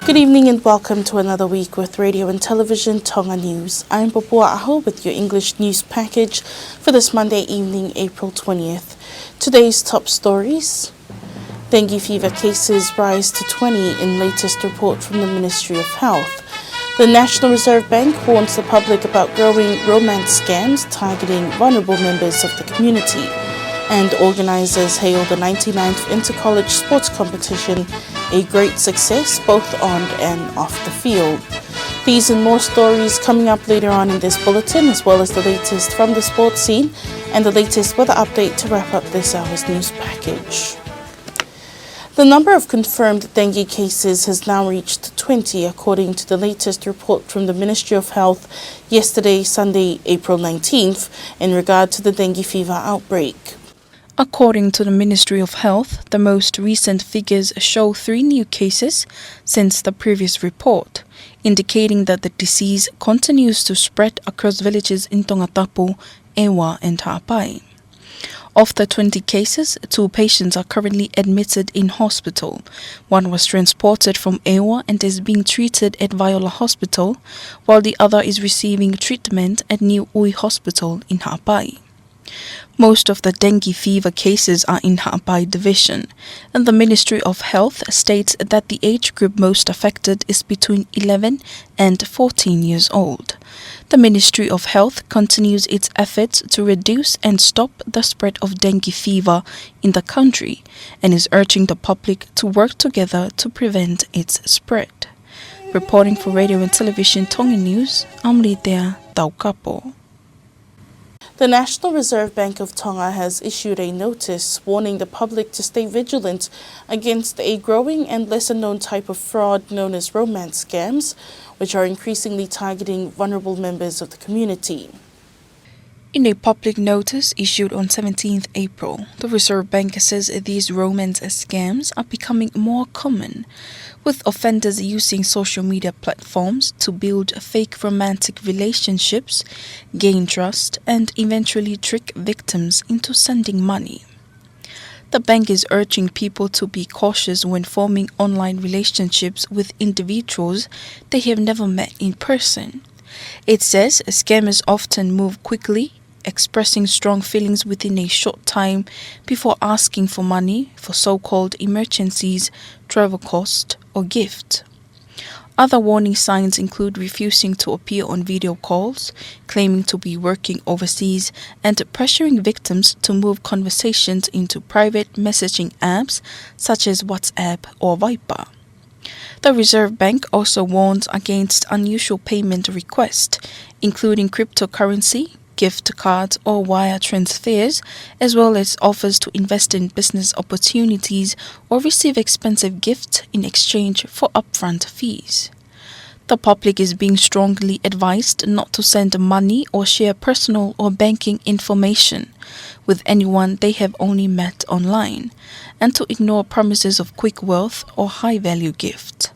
Good evening and welcome to another week with Radio and Television Tonga News. I'm Papua Aho with your English news package for this Monday evening, April 20th. Today's top stories. Dengue fever cases rise to 20 in latest report from the Ministry of Health. The National Reserve Bank warns the public about growing romance scams targeting vulnerable members of the community. And organisers hail the 99th Intercollege Sports Competition a great success both on and off the field. These and more stories coming up later on in this bulletin, as well as the latest from the sports scene and the latest weather update to wrap up this hour's news package. The number of confirmed dengue cases has now reached 20, according to the latest report from the Ministry of Health yesterday, Sunday, April 19th, in regard to the dengue fever outbreak. According to the Ministry of Health, the most recent figures show 3 new cases since the previous report, indicating that the disease continues to spread across villages in Tongatapu, Ewa and Ha'apai. Of the 20 cases, 2 patients are currently admitted in hospital. 1 was transported from Ewa and is being treated at Viola Hospital, while the other is receiving treatment at New Ui Hospital in Ha'apai. Most of the dengue fever cases are in Ha'apai Division, and the Ministry of Health states that the age group most affected is between 11 and 14 years old. The Ministry of Health continues its efforts to reduce and stop the spread of dengue fever in the country and is urging the public to work together to prevent its spread. Reporting for Radio and Television Tonga News, I'm Litea Taukapo. The National Reserve Bank of Tonga has issued a notice warning the public to stay vigilant against a growing and lesser-known type of fraud known as romance scams, which are increasingly targeting vulnerable members of the community. In a public notice issued on 17th April, the Reserve Bank says these romance scams are becoming more common, with offenders using social media platforms to build fake romantic relationships, gain trust, and eventually trick victims into sending money. The bank is urging people to be cautious when forming online relationships with individuals they have never met in person. It says scammers often move quickly, expressing strong feelings within a short time before asking for money for so-called emergencies, travel costs, or gift. Other warning signs include refusing to appear on video calls, claiming to be working overseas, and pressuring victims to move conversations into private messaging apps such as WhatsApp or Viber. The Reserve Bank also warns against unusual payment requests, including cryptocurrency, gift cards or wire transfers, as well as offers to invest in business opportunities or receive expensive gifts in exchange for upfront fees. The public is being strongly advised not to send money or share personal or banking information with anyone they have only met online, and to ignore promises of quick wealth or high-value gifts.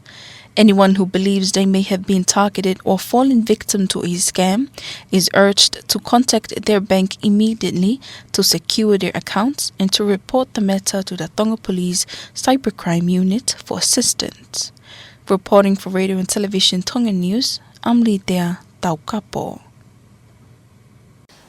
Anyone who believes they may have been targeted or fallen victim to a scam is urged to contact their bank immediately to secure their accounts and to report the matter to the Tonga Police Cybercrime Unit for assistance. Reporting for Radio and Television Tonga News, I'm Lidia Tongatapu.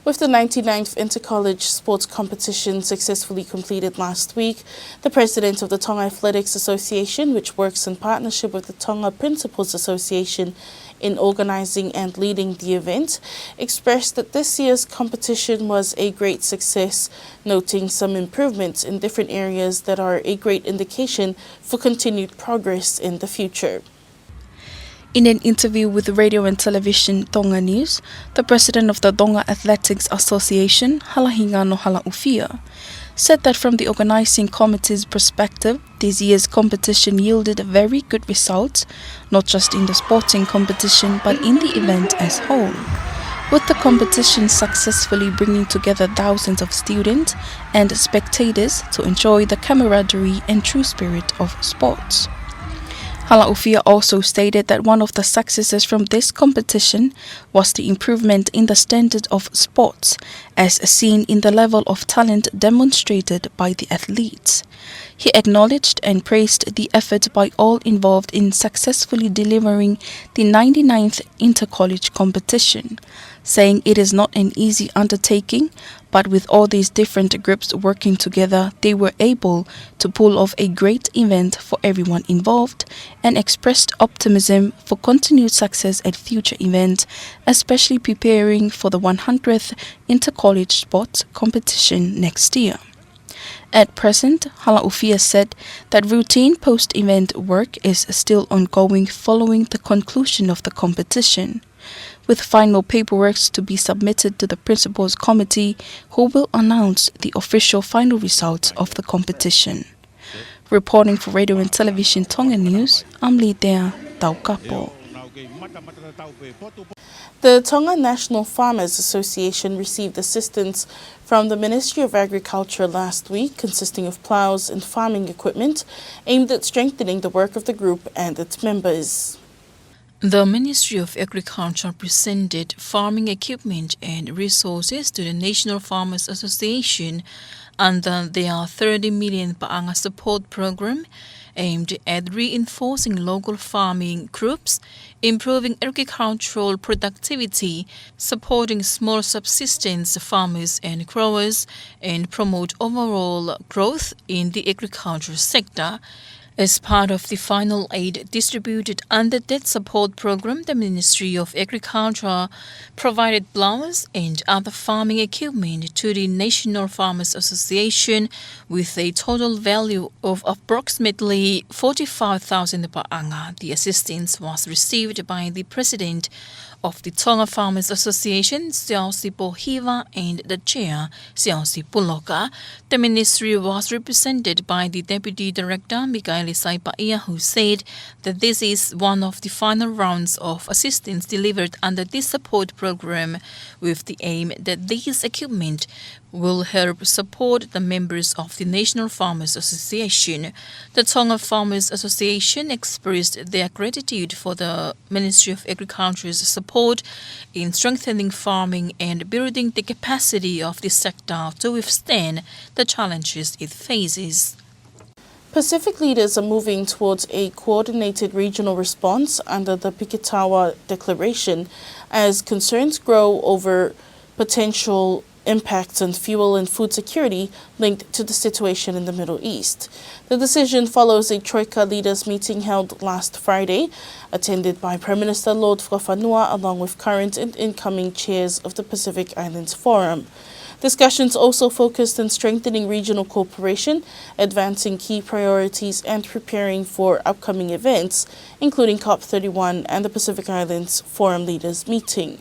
With the 99th Intercollege Sports Competition successfully completed last week, the president of the Tonga Athletics Association, which works in partnership with the Tonga Principals Association in organising and leading the event, expressed that this year's competition was a great success, noting some improvements in different areas that are a great indication for continued progress in the future. In an interview with Radio and Television Tonga News, the president of the Tonga Athletics Association, Halahingano Halaufia, said that from the organising committee's perspective, this year's competition yielded very good results, not just in the sporting competition but in the event as whole, with the competition successfully bringing together thousands of students and spectators to enjoy the camaraderie and true spirit of sports. Halaufia also stated that one of the successes from this competition was the improvement in the standard of sports, as seen in the level of talent demonstrated by the athletes. He acknowledged and praised the effort by all involved in successfully delivering the 99th Intercollege competition, saying it is not an easy undertaking, but with all these different groups working together, they were able to pull off a great event for everyone involved, and expressed optimism for continued success at future events, especially preparing for the 100th Intercollege Sports competition next year. At present, Halaufia said that routine post-event work is still ongoing following the conclusion of the competition, with final paperwork to be submitted to the Principals Committee, who will announce the official final results of the competition. Reporting for Radio and Television Tonga News, I'm Lidia Tongatapu. The Tonga National Farmers Association received assistance from the Ministry of Agriculture last week, consisting of plows and farming equipment, aimed at strengthening the work of the group and its members.
The Ministry of Agriculture presented farming equipment and resources to the National Farmers Association under their 30 million Paanga support program, aimed at reinforcing local farming groups, improving agricultural productivity, supporting small subsistence farmers and growers, and promote overall growth in the agriculture sector. As part of the final aid distributed under that support program, the Ministry of Agriculture provided plows and other farming equipment to the National Farmers Association with a total value of approximately 45,000 Paanga. The assistance was received by the President of the Tonga Farmers Association, Siausi Pohiva, and the Chair, Siausi Puloka. The ministry was represented by the Deputy Director, Mikaeli Saipaia, who said that this is one of the final rounds of assistance delivered under this support program, with the aim that these equipment will help support the members of the National Farmers Association. The Tonga Farmers Association expressed their gratitude for the Ministry of Agriculture's support in strengthening farming and building the capacity of the sector to withstand the challenges it faces.
Pacific leaders are moving towards a coordinated regional response under the Pikitawa Declaration as concerns grow over potential impacts on fuel and food security linked to the situation in the Middle East. The decision follows a Troika leaders meeting held last Friday, attended by Prime Minister Lord Whakawhanua along with current and incoming chairs of the Pacific Islands Forum. Discussions also focused on strengthening regional cooperation, advancing key priorities, and preparing for upcoming events, including COP31 and the Pacific Islands Forum Leaders Meeting.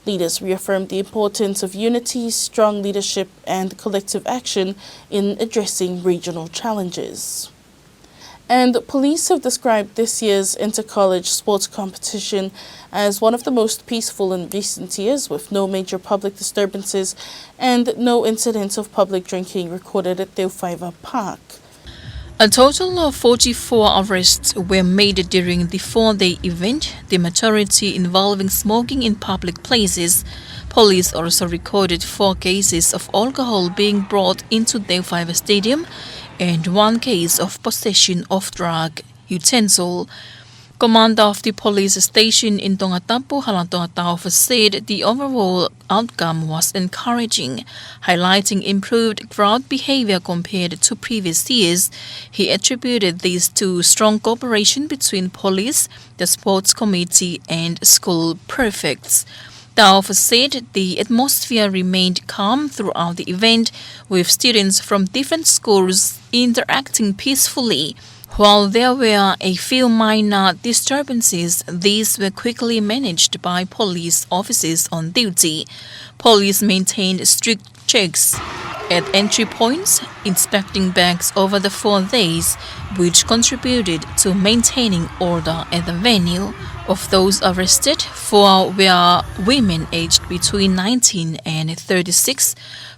Leaders reaffirmed the importance of unity, strong leadership, and collective action in addressing regional challenges. And police have described this year's Intercollege sports competition as one of the most peaceful in recent years, with no major public disturbances and no incidents of public drinking recorded at Teufaiva Park.
A total of 44 arrests were made during the four-day event, the majority involving smoking in public places. Police also recorded 4 cases of alcohol being brought into Teufaiva Stadium and 1 case of possession of drug utensil. Commander of the police station in Tongatapu, Tongatapu, said the overall outcome was encouraging, highlighting improved crowd behavior compared to previous years. He attributed this to strong cooperation between police, the sports committee, and school prefects. Taufa said the atmosphere remained calm throughout the event, with students from different schools interacting peacefully. While there were a few minor disturbances, these were quickly managed by police officers on duty. Police maintained strict checks at entry points, inspecting bags over the 4 days, which contributed to maintaining order at the venue. Of those arrested, 4 were women aged between 19 and 36,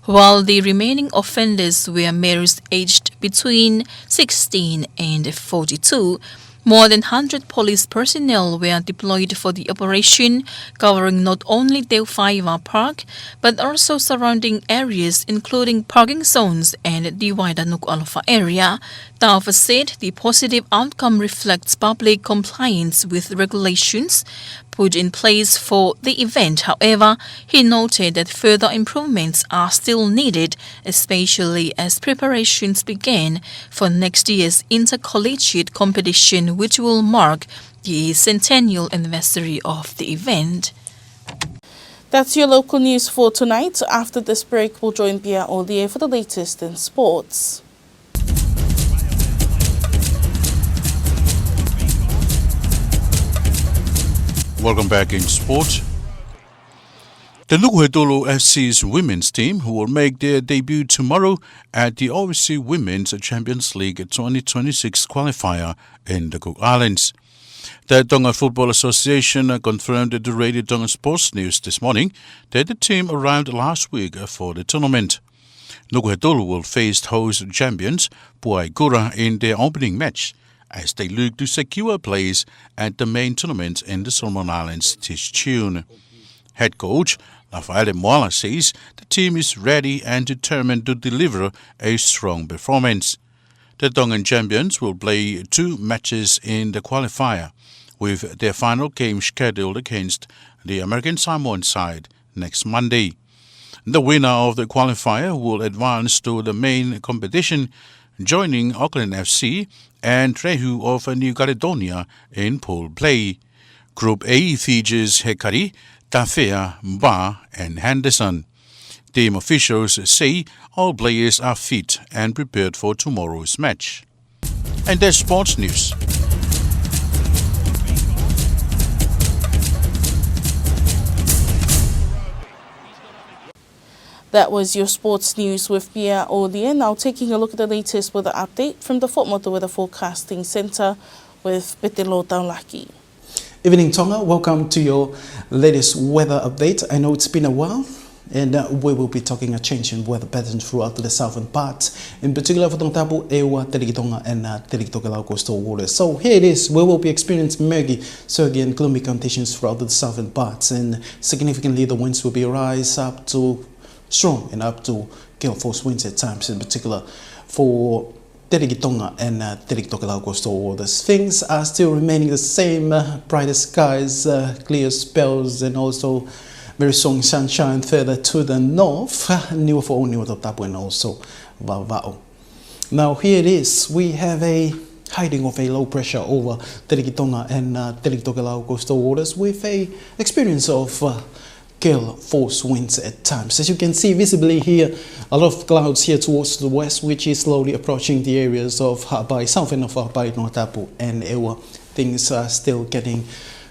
while the remaining offenders were males aged between 16 and 42. More than 100 police personnel were deployed for the operation, covering not only Teufaiva Park, but also surrounding areas including parking zones and the wider Nuku'alofa area. Taufa said the positive outcome reflects public compliance with regulations put in place for the event. However, he noted that further improvements are still needed, especially as preparations begin for next year's intercollegiate competition, which will mark the centennial anniversary of the event.
That's your local news for tonight. After this break, we'll join Pia Olie for the latest in sports.
Welcome back in sport. The Nuku'alofa FC's women's team, who will make their debut tomorrow at the Overseas Women's Champions League 2026 qualifier in the Cook Islands. The Tonga Football Association confirmed to Radio Tonga Sports News this morning that the team arrived last week for the tournament. Nuku'alofa will face host champions Puaikura in their opening match, as they look to secure a place at the main tournament in the Solomon Islands this June. Head coach Rafael Moala says the team is ready and determined to deliver a strong performance. The Tongan champions will play 2 matches in the qualifier, with their final game scheduled against the American Samoan side next Monday. The winner of the qualifier will advance to the main competition, joining Auckland FC and Trehu of New Caledonia in pool play. Group A features Hekari, Tafea, Mba, and Henderson. Team officials say all players are fit and prepared for tomorrow's match. And that's sports news.
That was your sports news with Pia Olie. Now taking a look at the latest weather update from the Fort Motor Weather Forecasting Centre with Petelo Taulaki.
Evening Tonga, welcome to your latest weather update. I know it's been a while, And we will be talking a change in weather patterns throughout the southern parts, in particular for Tongatapu, Ewa, Tonga, and Tokelau coastal waters. So here it is, we will be experiencing murky, surgy, and gloomy conditions throughout the southern parts, and significantly the winds will be rise up to strong and up to gale force winds at times, in particular for Tonga and Tokelau coastal waters. Things are still remaining the same, brighter skies, clear spells, and also very strong sunshine further to the north, Nuku'alofa, and also Vava'o. Now here it is, we have a hiding of a low pressure over Tonga and Tokelau coastal waters with a experience of gale force winds at times. As you can see visibly here, a lot of clouds here towards the west, which is slowly approaching the areas of Hawaii, south end of Hawaii, Tongatapu, and Ewa. Things are still getting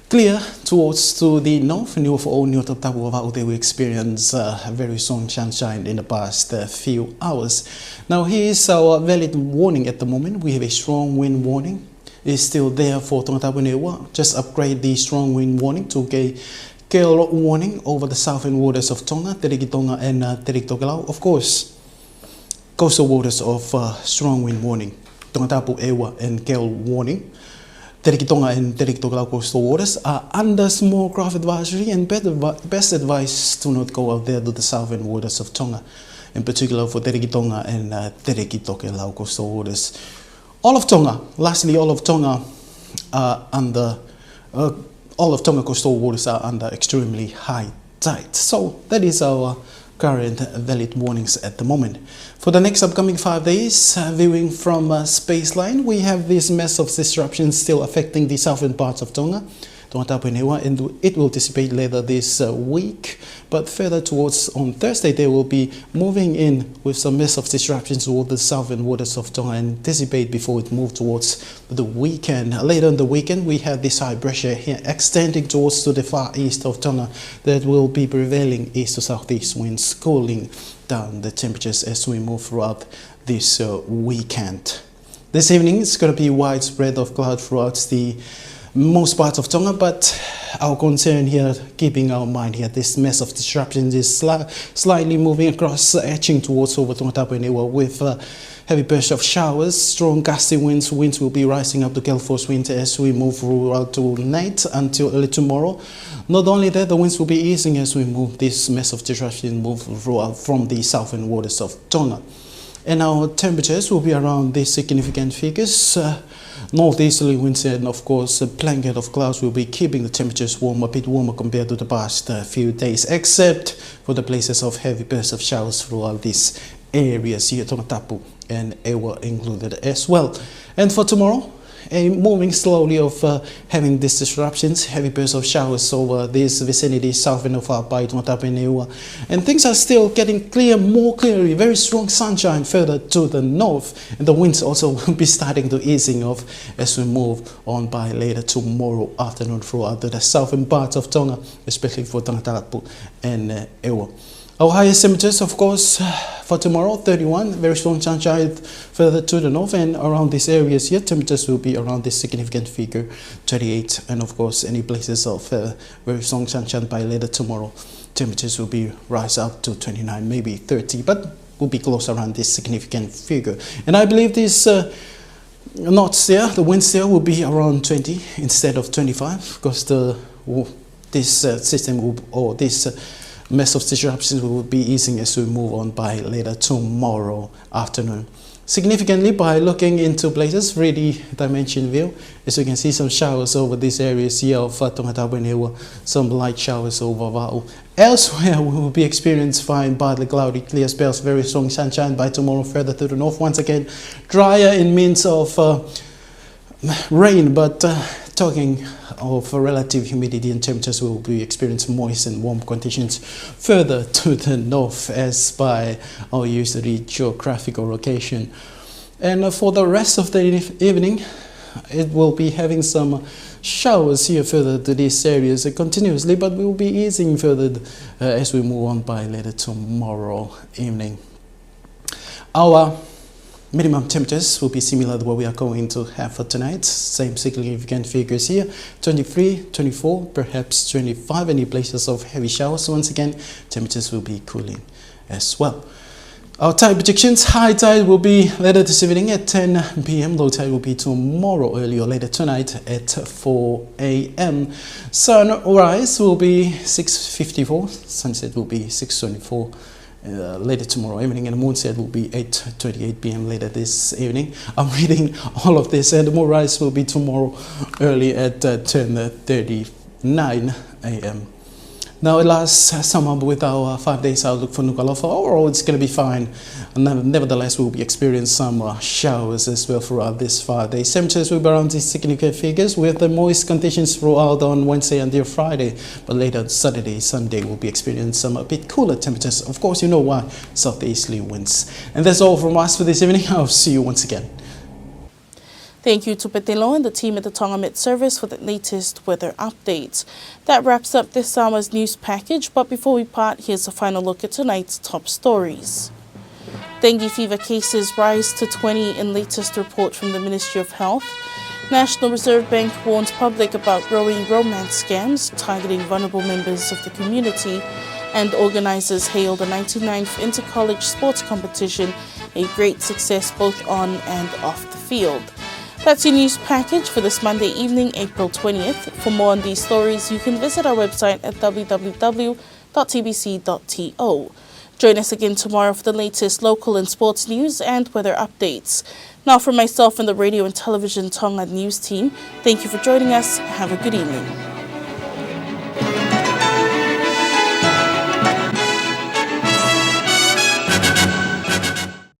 clear towards to the north. Nuku'alofa, they will experience very strong sunshine in the past few hours. Now here is our valid warning at the moment. We have a strong wind warning. It's still there for Tongatapu and Ewa. Just upgrade the strong wind warning to a gale warning over the southern waters of Tonga, Tonga, and Tokelau. Of course, coastal waters of strong wind warning, Tongatapu, Ewa, and gale warning. Tonga and Tokelau coastal waters are under small craft advisory, and best advice to not go out there to the southern waters of Tonga, in particular for Tonga and Tokelau coastal waters. All of Tonga, lastly, all of Tonga are under, all of Tonga coastal waters are under extremely high tide. So that is our current valid warnings at the moment. For the next upcoming 5 days, viewing from Spaceline, we have this mess of disruptions still affecting the southern parts of Tonga, Tongatapu and Ewa, and it will dissipate later this week. But further towards on Thursday, they will be moving in with some mess of disruptions toward the southern waters of Tonga and dissipate before it moves towards the weekend. Later in the weekend, we have this high pressure here extending towards to the far east of Tonga that will be prevailing east to southeast winds, cooling down the temperatures as we move throughout this weekend. This evening, it's going to be widespread of cloud throughout the most parts of Tonga, but our concern here, keeping our mind here, this mess of disruptions is slightly moving across, etching towards over Tongatapu and Ewa with heavy bursts of showers, strong gusty winds. Winds will be rising up to gale force winds as we move throughout tonight until early tomorrow. Not only that, the winds will be easing as we move this mess of disruption move throughout from the southern waters of Tonga. And our temperatures will be around these significant figures. Northeasterly winds and of course a blanket of clouds will be keeping the temperatures warm, a bit warmer compared to the past few days, except for the places of heavy bursts of showers throughout these areas here, Tongatapu and Ewa included as well. And for tomorrow, a moving slowly of having these disruptions, heavy bursts of showers over this vicinity, southern of Hawaii, Tongatapu and Ewa. And things are still getting clear, more clearly, very strong sunshine further to the north. And the winds also will be starting to easing off as we move on by later tomorrow afternoon throughout the southern parts of Tonga, especially for Tongatapu and Ewa. Our highest temperatures, of course, for tomorrow, 31, very strong sunshine further to the north, and around these areas here, temperatures will be around this significant figure, 28, and of course, any places of very strong sunshine by later tomorrow, temperatures will be rise up to 29, maybe 30, but will be close around this significant figure. And I believe this knots there, the winds there will be around 20 instead of 25, because this system will, or this mess of disruptions will be easing as we move on by later tomorrow afternoon. Significantly, by looking into places, 3D dimension view, as you can see some showers over these areas here of Tongatapu and Ewa, some light showers over Va'u. Elsewhere, we will be experiencing fine, partly cloudy, clear spells, very strong sunshine by tomorrow further to the north. Once again, drier in means of rain, but talking of relative humidity and temperatures, will be experiencing moist and warm conditions further to the north as by our usually geographical location. And for the rest of the evening, it will be having some showers here further to these areas continuously, but we will be easing further as we move on by later tomorrow evening. Our Minimum temperatures will be similar to what we are going to have for tonight. Same significant figures here, 23, 24, perhaps 25, any places of heavy showers. Once again, temperatures will be cooling as well. Our tide projections, high tide will be later this evening at 10 p.m. Low tide will be tomorrow early or later tonight at 4 a.m. Sunrise will be 6:54. Sunset will be 6:24 later tomorrow evening. And the moonset will be 8:28 p.m. later this evening. I'm reading all of this, and the moonrise will be tomorrow early at 10:39 a.m. Now at last, sum up with our 5 days outlook for Nuku'alofa. Overall, it's going to be fine. Nevertheless, we'll be experiencing some showers as well throughout this 5 days. Temperatures will be around these significant figures with the moist conditions throughout on Wednesday until Friday. But later Saturday, Sunday, we'll be experiencing some a bit cooler temperatures. Of course, you know why, southeasterly winds. And that's all from us for this evening. I'll see you once again.
Thank you to Petelo and the team at the Tonga Met Service for the latest weather updates. That wraps up this hour's news package, but before we part, here's a final look at tonight's top stories. Dengue fever cases rise to 20 in latest report from the Ministry of Health. National Reserve Bank warns public about growing romance scams targeting vulnerable members of the community, and organisers hail the 99th Intercollege sports competition a great success both on and off the field. That's your news package for this Monday evening, April 20th. For more on these stories, you can visit our website at www.tbc.to. Join us again tomorrow for the latest local and sports news and weather updates. Now, from myself and the radio and television Tonga news team, thank you for joining us. Have a good evening.